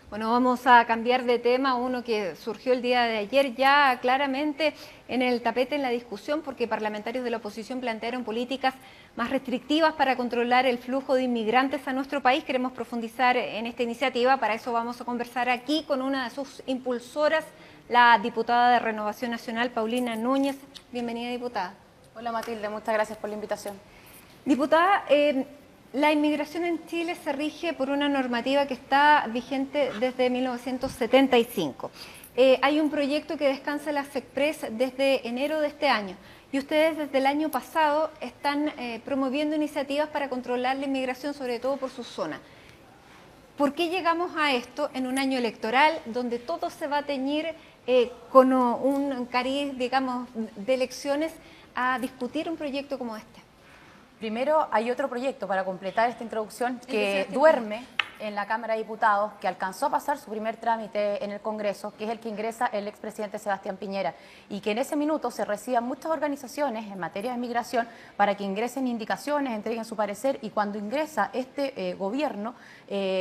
Bueno, vamos a cambiar de tema, uno que surgió el día de ayer ya claramente en el tapete en la discusión porque parlamentarios de la oposición plantearon políticas más restrictivas para controlar el flujo de inmigrantes a nuestro país. Queremos profundizar en esta iniciativa, para eso vamos a conversar aquí con una de sus impulsoras, la diputada de Renovación Nacional, Paulina Núñez. Bienvenida, diputada. Hola Matilde, muchas gracias por la invitación. Diputada, la inmigración en Chile se rige por una normativa que está vigente desde 1975. Hay un proyecto que descansa en la SECPRES desde enero de este año y ustedes desde el año pasado están promoviendo iniciativas para controlar la inmigración, sobre todo por su zona. ¿Por qué llegamos a esto en un año electoral donde todo se va a teñir con un cariz, digamos, de elecciones a discutir un proyecto como este? Primero, hay otro proyecto para completar esta introducción que duerme en la Cámara de Diputados, que alcanzó a pasar su primer trámite en el Congreso, que es el que ingresa el expresidente Sebastián Piñera, y que en ese minuto se reciban muchas organizaciones en materia de migración para que ingresen indicaciones, entreguen su parecer, y cuando ingresa este gobierno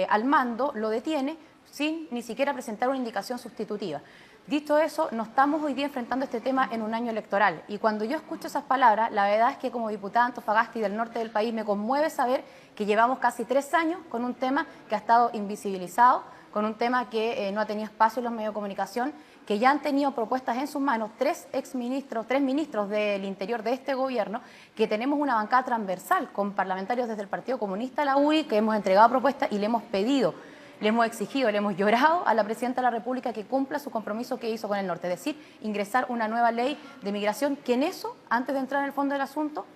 al mando, lo detiene sin ni siquiera presentar una indicación sustitutiva. Dicho eso, no estamos hoy día enfrentando este tema en un año electoral, y cuando yo escucho esas palabras, la verdad es que como diputada de Antofagasta y del norte del país me conmueve saber que llevamos casi 3 años con un tema que ha estado invisibilizado, con un tema que no ha tenido espacio en los medios de comunicación, que ya han tenido propuestas en sus manos tres ministros del Interior de este gobierno, que tenemos una bancada transversal con parlamentarios desde el Partido Comunista, la UDI, que hemos entregado propuestas y le hemos pedido, le hemos exigido, le hemos llorado a la Presidenta de la República que cumpla su compromiso que hizo con el norte, es decir, ingresar una nueva ley de migración, que en eso, antes de entrar en el fondo del asunto,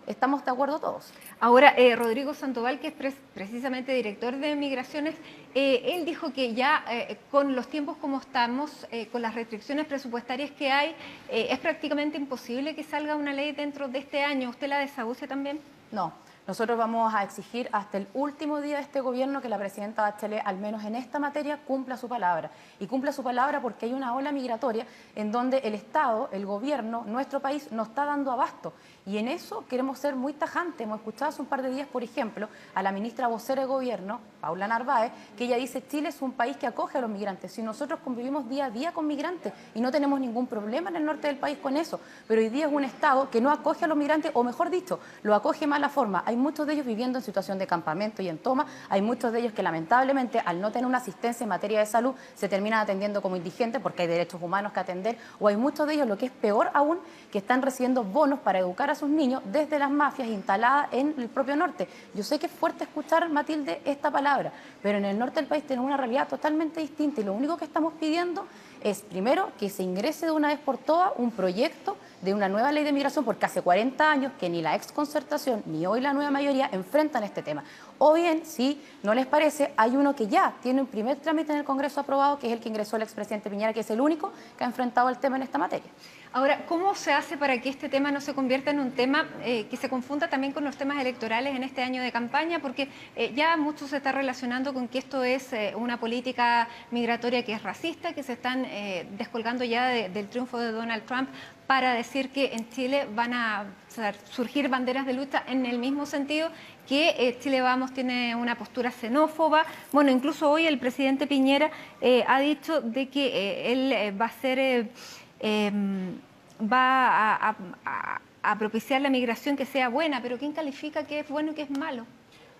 estamos de acuerdo todos. Ahora, Rodrigo Sandoval, que es precisamente director de Migraciones, él dijo que ya con los tiempos como estamos, con las restricciones presupuestarias que hay, es prácticamente imposible que salga una ley dentro de este año. ¿Usted la desahucia también? No. Nosotros vamos a exigir hasta el último día de este gobierno que la presidenta Bachelet, al menos en esta materia, cumpla su palabra. Y cumpla su palabra porque hay una ola migratoria en donde el Estado, el gobierno, nuestro país, no está dando abasto. Y en eso queremos ser muy tajantes. Hemos escuchado hace un par de días, por ejemplo, a la ministra vocera de Gobierno, Paula Narváez, que ella dice: Chile es un país que acoge a los migrantes. Si nosotros convivimos día a día con migrantes y no tenemos ningún problema en el norte del país con eso, pero hoy día es un Estado que no acoge a los migrantes, o mejor dicho, lo acoge de mala forma. Hay muchos de ellos viviendo en situación de campamento y en toma, hay muchos de ellos que lamentablemente al no tener una asistencia en materia de salud se terminan atendiendo como indigentes porque hay derechos humanos que atender, o hay muchos de ellos, lo que es peor aún, que están recibiendo bonos para educar a sus niños desde las mafias instaladas en el propio norte. Yo sé que es fuerte escuchar, Matilde, esta palabra, pero en el norte del país tenemos una realidad totalmente distinta y lo único que estamos pidiendo es, primero, que se ingrese de una vez por todas un proyecto de una nueva ley de migración, porque hace 40 años que ni la exconcertación ni hoy la nueva mayoría enfrentan este tema. O bien, si no les parece, hay uno que ya tiene un primer trámite en el Congreso aprobado, que es el que ingresó el expresidente Piñera, que es el único que ha enfrentado el tema en esta materia. Ahora, ¿cómo se hace para que este tema no se convierta en un tema que se confunda también con los temas electorales en este año de campaña? Porque ya mucho se está relacionando con que esto es una política migratoria que es racista, que se están descolgando ya del triunfo de Donald Trump para decir que en Chile van a surgir banderas de lucha en el mismo sentido que Chile Vamos tiene una postura xenófoba. Bueno, incluso hoy el presidente Piñera ha dicho de que él va a ser... va a propiciar la migración que sea buena, pero ¿quién califica qué es bueno y qué es malo?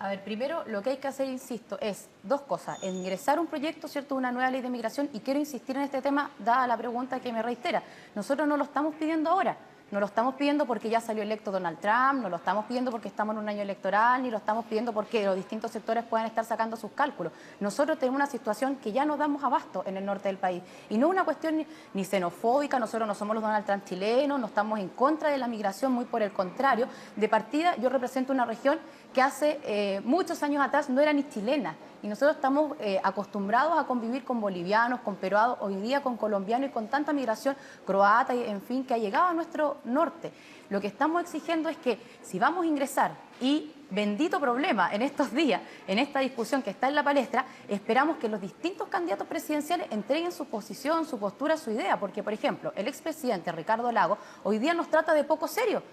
A ver, primero lo que hay que hacer, insisto, es dos cosas: ingresar un proyecto, ¿cierto?, una nueva ley de migración, y quiero insistir en este tema, dada la pregunta que me reitera. Nosotros no lo estamos pidiendo ahora. No lo estamos pidiendo porque ya salió electo Donald Trump, no lo estamos pidiendo porque estamos en un año electoral, ni lo estamos pidiendo porque los distintos sectores puedan estar sacando sus cálculos. Nosotros tenemos una situación que ya no damos abasto en el norte del país. Y no es una cuestión ni xenofóbica, nosotros no somos los Donald Trump chilenos, no estamos en contra de la migración, muy por el contrario. De partida, yo represento una región que hace muchos años atrás no era ni chilena. Y nosotros estamos acostumbrados a convivir con bolivianos, con peruanos, hoy día con colombianos y con tanta migración croata, y, en fin, que ha llegado a nuestro norte. Lo que estamos exigiendo es que si vamos a ingresar, y bendito problema en estos días, en esta discusión que está en la palestra, esperamos que los distintos candidatos presidenciales entreguen su posición, su postura, su idea, porque, por ejemplo, el expresidente Ricardo Lagos hoy día nos trata de poco serio.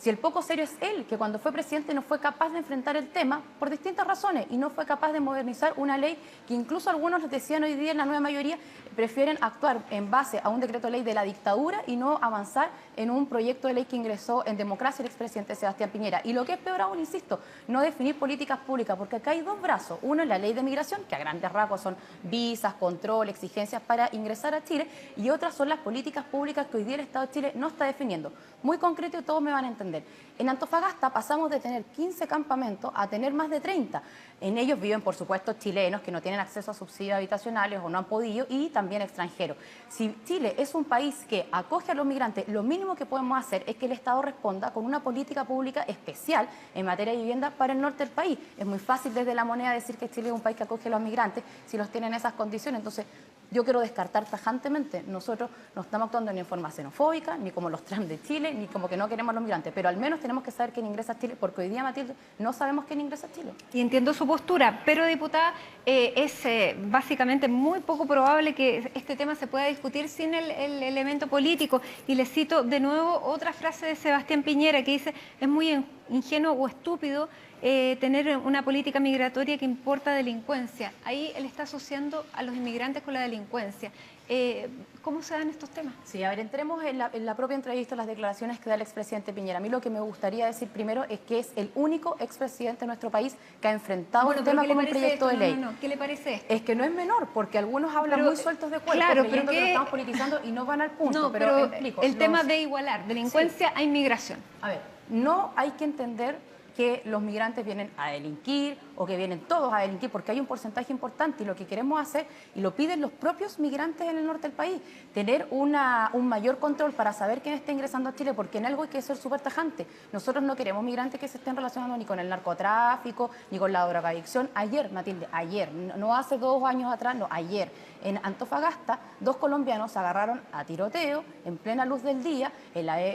Si el poco serio es él, que cuando fue presidente no fue capaz de enfrentar el tema por distintas razones y no fue capaz de modernizar una ley que incluso algunos les decían hoy día en la nueva mayoría prefieren actuar en base a un decreto de ley de la dictadura y no avanzar en un proyecto de ley que ingresó en democracia el expresidente Sebastián Piñera. Y lo que es peor aún, insisto, no definir políticas públicas, porque acá hay dos brazos. Uno es la ley de migración, que a grandes rasgos son visas, control, exigencias para ingresar a Chile, y otras son las políticas públicas que hoy día el Estado de Chile no está definiendo. Muy concreto y todos me van a entender. En Antofagasta pasamos de tener 15 campamentos a tener más de 30. En ellos viven, por supuesto, chilenos que no tienen acceso a subsidios habitacionales o no han podido, y también extranjeros. Si Chile es un país que acoge a los migrantes, lo mínimo que podemos hacer es que el Estado responda con una política pública especial en materia de vivienda para el norte del país. Es muy fácil desde la moneda decir que Chile es un país que acoge a los migrantes si los tienen en esas condiciones. Entonces, yo quiero descartar tajantemente, nosotros no estamos actuando ni en forma xenofóbica, ni como los Trump de Chile, ni como que no queremos a los migrantes, pero al menos tenemos que saber quién ingresa a Chile, porque hoy día, Matilde, no sabemos quién ingresa a Chile. Y entiendo su postura, pero diputada, es básicamente muy poco probable que este tema se pueda discutir sin el elemento político. Y le cito de nuevo otra frase de Sebastián Piñera que dice: es muy ingenuo o estúpido tener una política migratoria que importa delincuencia. Ahí él está asociando a los inmigrantes con la delincuencia. ¿Cómo se dan estos temas? Sí, a ver, entremos en la propia entrevista, las declaraciones que da el expresidente Piñera. A mí lo que me gustaría decir primero es que es el único expresidente de nuestro país que ha enfrentado el tema con un proyecto de ley. ¿Qué le parece esto? Es que no es menor, porque algunos hablan muy sueltos de cuerpo, claro, creyendo pero que lo estamos politizando y no van al punto. No, pero explico. El tema de igualar delincuencia a inmigración. A ver, no hay que entender que los migrantes vienen a delinquir o que vienen todos a delinquir, porque hay un porcentaje importante y lo que queremos hacer, y lo piden los propios migrantes en el norte del país, tener un mayor control para saber quién está ingresando a Chile, porque en algo hay que ser súper tajante. Nosotros no queremos migrantes que se estén relacionando ni con el narcotráfico, ni con la drogadicción. Ayer, Matilde, ayer, no hace 2 años atrás, no, ayer, en Antofagasta, 2 colombianos se agarraron a tiroteo en plena luz del día,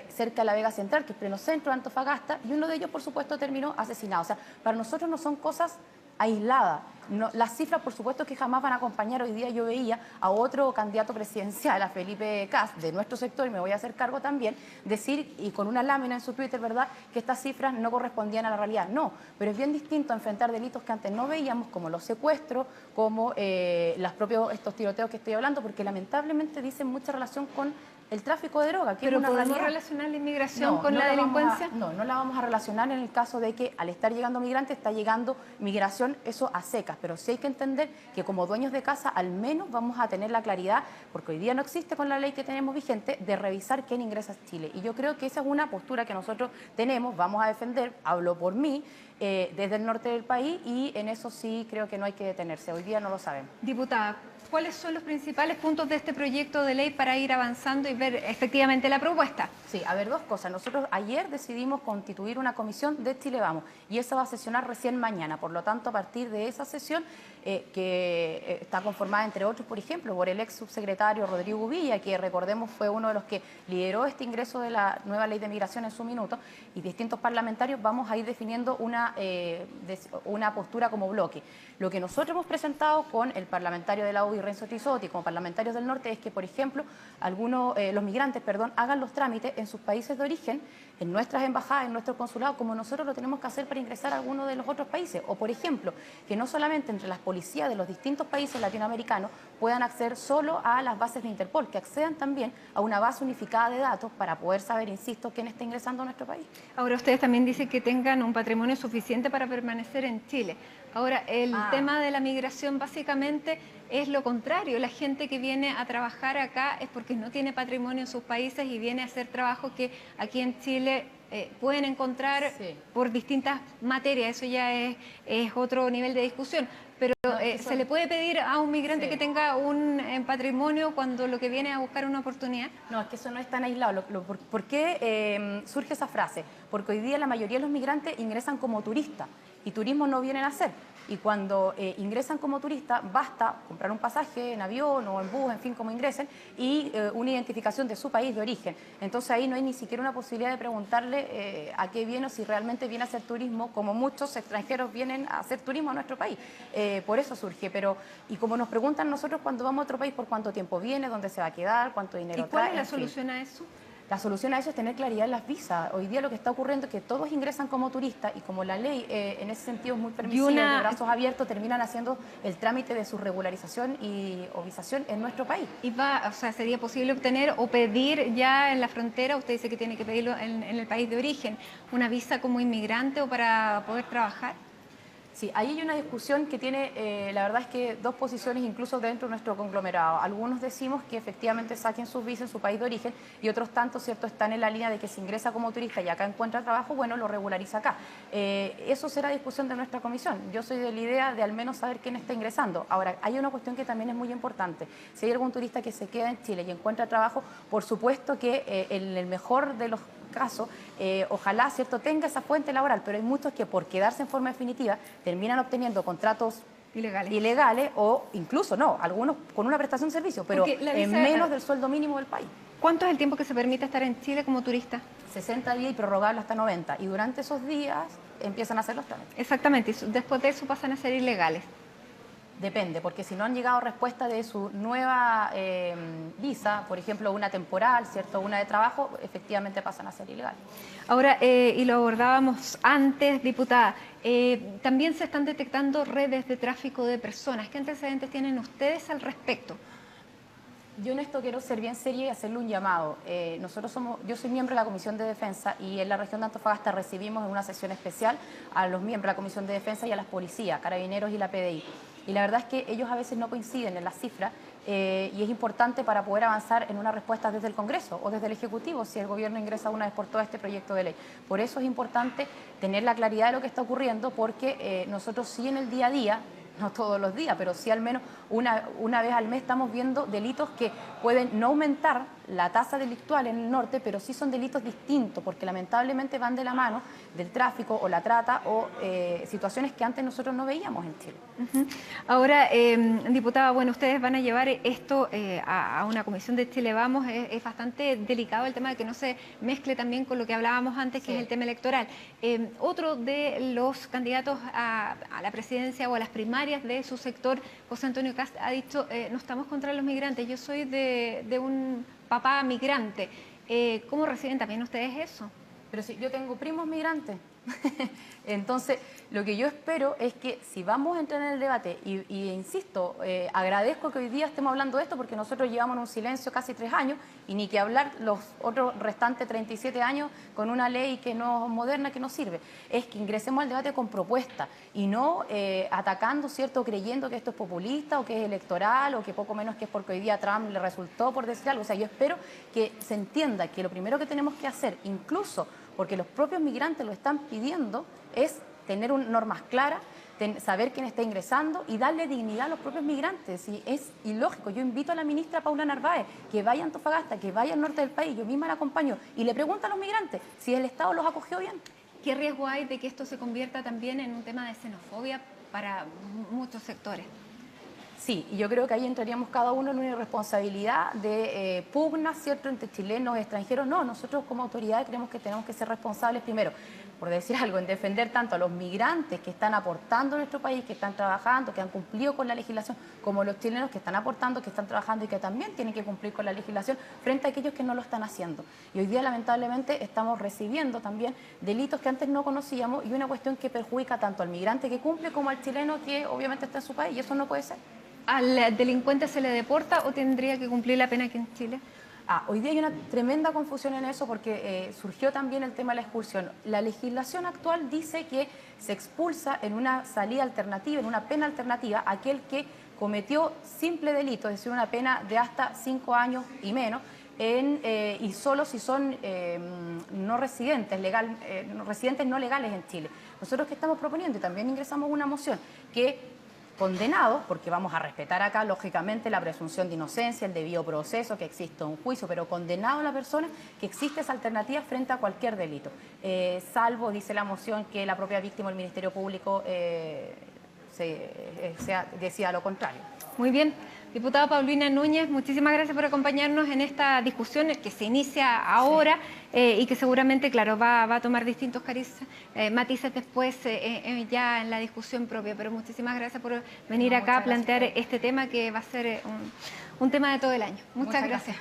cerca de la Vega Central, que es pleno centro de Antofagasta, y uno de ellos, por supuesto, terminó asesinado. O sea, para nosotros no son cosas aisladas. No, las cifras, por supuesto, que jamás van a acompañar. Hoy día yo veía a otro candidato presidencial, a Felipe Kast, de nuestro sector, y me voy a hacer cargo también, decir, y con una lámina en su Twitter, ¿verdad?, que estas cifras no correspondían a la realidad. No, pero es bien distinto enfrentar delitos que antes no veíamos, como los secuestros, como los propios estos tiroteos que estoy hablando, porque lamentablemente dicen mucha relación con el tráfico de droga, que ¿Pero es una podemos realidad. relacionar la inmigración con la delincuencia? No la vamos a relacionar en el caso de que al estar llegando migrantes está llegando migración, eso a secas, pero sí hay que entender que como dueños de casa al menos vamos a tener la claridad, porque hoy día no existe con la ley que tenemos vigente, de revisar quién ingresa a Chile. Y yo creo que esa es una postura que nosotros tenemos, vamos a defender, hablo por mí, desde el norte del país, y en eso sí creo que no hay que detenerse. Hoy día no lo sabemos. Diputada, ¿cuáles son los principales puntos de este proyecto de ley para ir avanzando y ver efectivamente la propuesta? Sí, a ver, 2 cosas. Nosotros ayer decidimos constituir una comisión de Chile Vamos y esa va a sesionar recién mañana. Por lo tanto, a partir de esa sesión, que está conformada, entre otros, por ejemplo, por el ex subsecretario Rodrigo Ubilla, que recordemos fue uno de los que lideró este ingreso de la nueva ley de migración en su minuto, y distintos parlamentarios, vamos a ir definiendo una postura como bloque. Lo que nosotros hemos presentado con el parlamentario de la UDI, Renzo Tisotti, como parlamentarios del norte, es que, por ejemplo, los migrantes, hagan los trámites en sus países de origen, en nuestras embajadas, en nuestro consulado, como nosotros lo tenemos que hacer para ingresar a alguno de los otros países. O, por ejemplo, que no solamente entre las policías de los distintos países latinoamericanos puedan acceder solo a las bases de Interpol, que accedan también a una base unificada de datos para poder saber, insisto, quién está ingresando a nuestro país. Ahora, ustedes también dicen que tengan un patrimonio suficiente para permanecer en Chile. Ahora, el tema de la migración básicamente es lo contrario. La gente que viene a trabajar acá es porque no tiene patrimonio en sus países y viene a hacer trabajos que aquí en Chile pueden encontrar por distintas materias. Eso ya es otro nivel de discusión. Pero ¿se le puede pedir a un migrante que tenga un patrimonio cuando lo que viene es a buscar una oportunidad? No, es que eso no es tan aislado. ¿Por qué surge esa frase? Porque hoy día la mayoría de los migrantes ingresan como turistas y turismo no vienen a hacer. Y cuando ingresan como turistas, basta comprar un pasaje en avión o en bus, en fin, como ingresen, y una identificación de su país de origen. Entonces ahí no hay ni siquiera una posibilidad de preguntarle a qué viene o si realmente viene a hacer turismo, como muchos extranjeros vienen a hacer turismo a nuestro país. Por eso surge. Y como nos preguntan nosotros cuando vamos a otro país, ¿por cuánto tiempo viene? ¿Dónde se va a quedar? ¿Cuánto dinero trae? ¿Y cuál es la solución a eso? La solución a eso es tener claridad en las visas. Hoy día lo que está ocurriendo es que todos ingresan como turistas y como la ley en ese sentido es muy permisiva, de brazos abiertos, terminan haciendo el trámite de su regularización o visación en nuestro país. Y o sea, ¿sería posible obtener o pedir ya en la frontera, usted dice que tiene que pedirlo en el país de origen, una visa como inmigrante o para poder trabajar? Sí, ahí hay una discusión que tiene, la verdad es que dos posiciones incluso dentro de nuestro conglomerado. Algunos decimos que efectivamente saquen sus visas en su país de origen y otros tantos, ¿cierto?, están en la línea de que si ingresa como turista y acá encuentra trabajo, bueno, lo regulariza acá. Eso será discusión de nuestra comisión. Yo soy de la idea de al menos saber quién está ingresando. Ahora, hay una cuestión que también es muy importante. Si hay algún turista que se queda en Chile y encuentra trabajo, por supuesto que en el mejor de los caso, ojalá, ¿cierto?, tenga esa fuente laboral, pero hay muchos que por quedarse en forma definitiva terminan obteniendo contratos ilegales o incluso no, algunos con una prestación de servicio, pero en menos del sueldo mínimo del país. ¿Cuánto es el tiempo que se permite estar en Chile como turista? 60 días y prorrogable hasta 90, y durante esos días empiezan a hacer los trámites. Exactamente, y después de eso pasan a ser ilegales. Depende, porque si no han llegado respuestas de su nueva visa, por ejemplo, una temporal, ¿cierto?, una de trabajo, efectivamente pasan a ser ilegales. Ahora, y lo abordábamos antes, diputada, también se están detectando redes de tráfico de personas. ¿Qué antecedentes tienen ustedes al respecto? Yo en esto quiero ser bien seria y hacerle un llamado. Yo soy miembro de la Comisión de Defensa y en la región de Antofagasta recibimos en una sesión especial a los miembros de la Comisión de Defensa y a las policías, carabineros y la PDI. Y la verdad es que ellos a veces no coinciden en las cifras y es importante para poder avanzar en una respuesta desde el Congreso o desde el Ejecutivo si el Gobierno ingresa una vez por todas este proyecto de ley. Por eso es importante tener la claridad de lo que está ocurriendo porque nosotros sí en el día a día, no todos los días, pero sí al menos una vez al mes estamos viendo delitos que pueden no aumentar la tasa delictual en el norte, pero sí son delitos distintos, porque lamentablemente van de la mano del tráfico o la trata o situaciones que antes nosotros no veíamos en Chile. Ahora, diputada, bueno, ustedes van a llevar esto a una comisión de Chile Vamos. Es bastante delicado el tema de que no se mezcle también con lo que hablábamos antes, que es el tema electoral. Otro de los candidatos a la presidencia o a las primarias de su sector, José Antonio Kast, ha dicho, no estamos contra los migrantes, yo soy de un papá migrante. ¿Cómo reciben también ustedes eso? Pero si yo tengo primos migrantes. Entonces, lo que yo espero es que si vamos a entrar en el debate, y insisto, agradezco que hoy día estemos hablando de esto porque nosotros llevamos en un silencio casi 3 años y ni que hablar los otros restantes 37 años con una ley que no es moderna, que no sirve. Es que ingresemos al debate con propuestas y no atacando, ¿cierto?, creyendo que esto es populista o que es electoral o que poco menos que es porque hoy día a Trump le resultó, por decir algo. O sea, yo espero que se entienda que lo primero que tenemos que hacer, incluso porque los propios migrantes lo están pidiendo, es tener normas claras, saber quién está ingresando y darle dignidad a los propios migrantes. Y es ilógico. Yo invito a la ministra Paula Narváez que vaya a Antofagasta, que vaya al norte del país, yo misma la acompaño, y le pregunto a los migrantes si el Estado los acogió bien. ¿Qué riesgo hay de que esto se convierta también en un tema de xenofobia para muchos sectores? Sí, y yo creo que ahí entraríamos cada uno en una irresponsabilidad de pugna, ¿cierto?, entre chilenos y extranjeros. No, nosotros como autoridades creemos que tenemos que ser responsables primero, por decir algo, en defender tanto a los migrantes que están aportando a nuestro país, que están trabajando, que han cumplido con la legislación, como los chilenos que están aportando, que están trabajando y que también tienen que cumplir con la legislación frente a aquellos que no lo están haciendo. Y hoy día, lamentablemente, estamos recibiendo también delitos que antes no conocíamos y una cuestión que perjudica tanto al migrante que cumple como al chileno que obviamente está en su país, y eso no puede ser. ¿Al delincuente se le deporta o tendría que cumplir la pena aquí en Chile? Hoy día hay una tremenda confusión en eso porque surgió también el tema de la expulsión. La legislación actual dice que se expulsa en una salida alternativa, en una pena alternativa, aquel que cometió simple delito, es decir, una pena de hasta 5 años y menos, y solo si son no residentes, residentes no legales en Chile. Nosotros, ¿qué estamos proponiendo? Y también ingresamos una moción que condenados, porque vamos a respetar acá, lógicamente, la presunción de inocencia, el debido proceso, que existe un juicio, pero condenado a la persona, que existe esa alternativa frente a cualquier delito. Salvo, dice la moción, que la propia víctima o el Ministerio Público decida lo contrario. Muy bien. Diputada Paulina Núñez, muchísimas gracias por acompañarnos en esta discusión que se inicia ahora y que seguramente, claro, va a tomar distintos matices después ya en la discusión propia. Pero muchísimas gracias por venir acá a plantear este tema que va a ser un tema de todo el año. Muchas gracias.